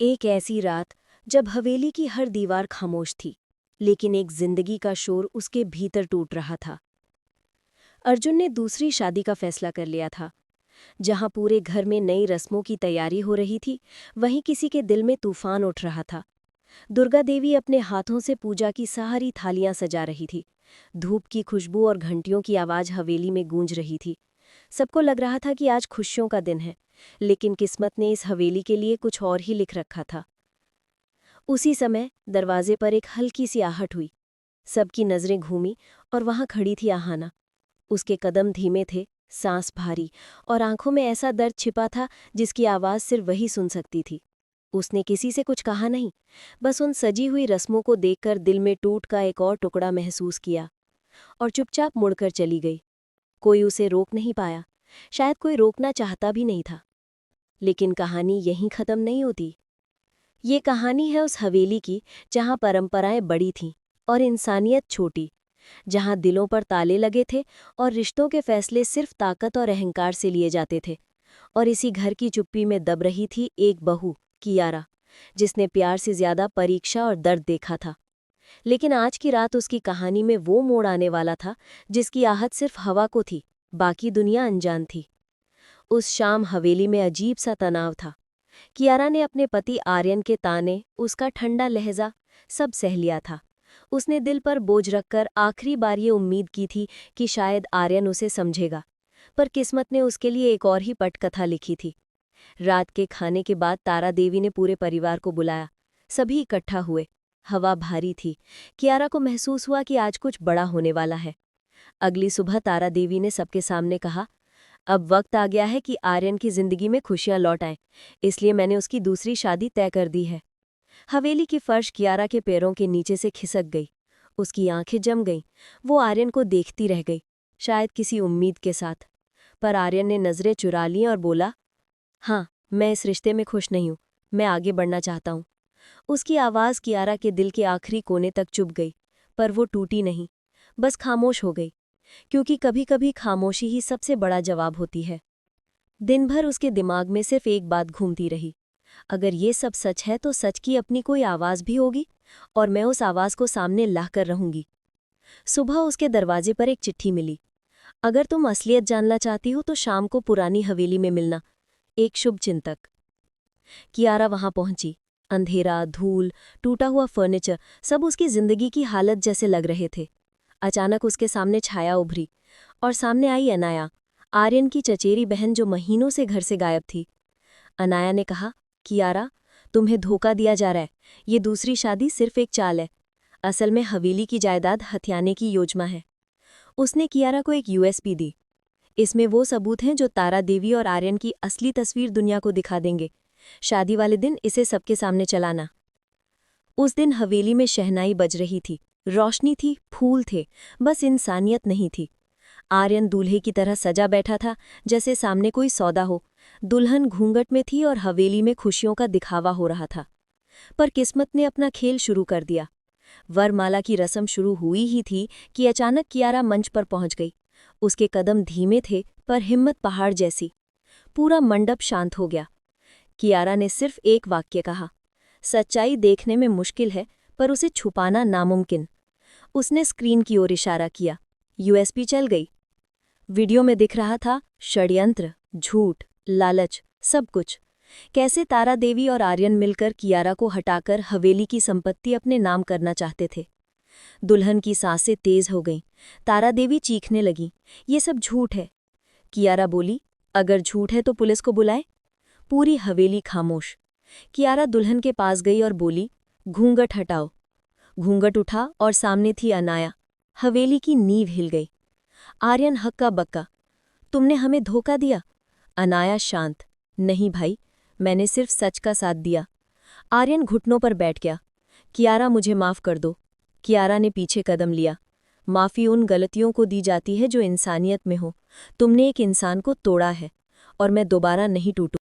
एक ऐसी रात जब हवेली की हर दीवार खामोश थी, लेकिन एक जिंदगी का शोर उसके भीतर टूट रहा था। अर्जुन ने दूसरी शादी का फैसला कर लिया था। जहां पूरे घर में नई रस्मों की तैयारी हो रही थी, वहीं किसी के दिल में तूफान उठ रहा था। दुर्गा देवी अपने हाथों से पूजा की सारी थालियां सजा रही थी। धूप की खुशबू और घंटियों की आवाज हवेली में गूंज रही थी। सबको लग रहा था कि आज खुशियों का दिन है, लेकिन किस्मत ने इस हवेली के लिए कुछ और ही लिख रखा था। उसी समय दरवाजे पर एक हल्की सी आहट हुई। सबकी नजरें घूमी और वहां खड़ी थी आहाना। उसके कदम धीमे थे, सांस भारी, और आंखों में ऐसा दर्द छिपा था जिसकी आवाज सिर्फ वही सुन सकती थी। उसने किसी से कुछ कहा नहीं, बस उन सजी हुई रस्मों को देखकर दिल में टूट का एक और टुकड़ा महसूस किया और चुपचाप मुड़कर चली गई। कोई उसे रोक नहीं पाया, शायद कोई रोकना चाहता भी नहीं था। लेकिन कहानी यहीं खत्म नहीं होती। ये कहानी है उस हवेली की जहां परंपराएं बड़ी थीं और इंसानियत छोटी, जहां दिलों पर ताले लगे थे और रिश्तों के फैसले सिर्फ ताकत और अहंकार से लिए जाते थे। और इसी घर की चुप्पी में दब रही थी एक बहू, कियारा, जिसने प्यार से ज्यादा परीक्षा और दर्द देखा था। लेकिन आज की रात उसकी कहानी में वो मोड़ आने वाला था जिसकी आहट सिर्फ हवा को थी, बाकी दुनिया अनजान थी। उस शाम हवेली में अजीब सा तनाव था। कियारा ने अपने पति आर्यन के ताने, उसका ठंडा लहजा, सब सह लिया था। उसने दिल पर बोझ रखकर आखिरी बार ये उम्मीद की थी कि शायद आर्यन उसे समझेगा, पर किस्मत ने उसके लिए एक और ही पटकथा लिखी थी। रात के खाने के बाद तारा देवी ने पूरे परिवार को बुलाया। सभी इकट्ठा हुए। हवा भारी थी। कियारा को महसूस हुआ कि आज कुछ बड़ा होने वाला है। अगली सुबह तारा देवी ने सबके सामने कहा, अब वक्त आ गया है कि आर्यन की जिंदगी में खुशियां लौट आएं, इसलिए मैंने उसकी दूसरी शादी तय कर दी है। हवेली की फर्श कियारा के पैरों के नीचे से खिसक गई। उसकी आंखें जम गईं। वो आर्यन को देखती रह गई, शायद किसी उम्मीद के साथ। पर आर्यन ने नजरें चुरा लीं और बोला, हाँ, मैं इस रिश्ते में खुश नहीं हूं, मैं आगे बढ़ना चाहता हूं। उसकी आवाज़ कियारा के दिल के आखिरी कोने तक चुभ गई, पर वो टूटी नहीं, बस खामोश हो गई, क्योंकि कभी कभी खामोशी ही सबसे बड़ा जवाब होती है। दिन भर उसके दिमाग में सिर्फ एक बात घूमती रही, अगर ये सब सच है तो सच की अपनी कोई आवाज़ भी होगी, और मैं उस आवाज़ को सामने ला कर रहूंगी। सुबह उसके दरवाजे पर एक चिट्ठी मिली, अगर तुम असलियत जानना चाहती हो तो शाम को पुरानी हवेली में मिलना, एक शुभ चिंतक। कियारा वहां पहुंची। अंधेरा, धूल, टूटा हुआ फर्नीचर, सब उसकी जिंदगी की हालत जैसे लग रहे थे। अचानक उसके सामने छाया उभरी, और सामने आई अनाया, आर्यन की चचेरी बहन जो महीनों से घर से गायब थी। अनाया ने कहा, कियारा, तुम्हें धोखा दिया जा रहा है, ये दूसरी शादी सिर्फ एक चाल है। असल में हवेली की जायदाद हथियाने की योजना है। उसने कियारा को एक यूएसपी दी। इसमें वो सबूत हैं जो तारा देवी और आर्यन की असली तस्वीर दुनिया को दिखा देंगे। शादी वाले दिन इसे सबके सामने चलाना। उस दिन हवेली में शहनाई बज रही थी, रोशनी थी, फूल थे, बस इंसानियत नहीं थी। आर्यन दूल्हे की तरह सजा बैठा था, जैसे सामने कोई सौदा हो। दुल्हन घूंघट में थी और हवेली में खुशियों का दिखावा हो रहा था। पर किस्मत ने अपना खेल शुरू कर दिया। वरमाला की रस्म शुरू हुई ही थी कि अचानक कियारा मंच पर पहुंच गई। उसके कदम धीमे थे, पर हिम्मत पहाड़ जैसी। पूरा मंडप शांत हो गया। कियारा ने सिर्फ एक वाक्य कहा, सच्चाई देखने में मुश्किल है, पर उसे छुपाना नामुमकिन। उसने स्क्रीन की ओर इशारा किया। यूएसपी चल गई। वीडियो में दिख रहा था षड्यंत्र, झूठ, लालच, सब कुछ। कैसे तारा देवी और आर्यन मिलकर कियारा को हटाकर हवेली की संपत्ति अपने नाम करना चाहते थे। दुल्हन की सांसें तेज हो गईं। तारा देवी चीखने लगी, ये सब झूठ है। कियारा बोली, अगर झूठ है तो पुलिस को बुलाए। पूरी हवेली खामोश। कियारा दुल्हन के पास गई और बोली, घूंघट हटाओ। घूंघट उठा और सामने थी अनाया। हवेली की नींव हिल गई। आर्यन हक्का बक्का, तुमने हमें धोखा दिया। अनाया शांत, नहीं भाई, मैंने सिर्फ सच का साथ दिया। आर्यन घुटनों पर बैठ गया। कियारा, मुझे माफ कर दो। कियारा ने पीछे कदम लिया। माफी उन गलतियों को दी जाती है जो इंसानियत में हो। तुमने एक इंसान को तोड़ा है, और मैं दोबारा नहीं टूटूंगा।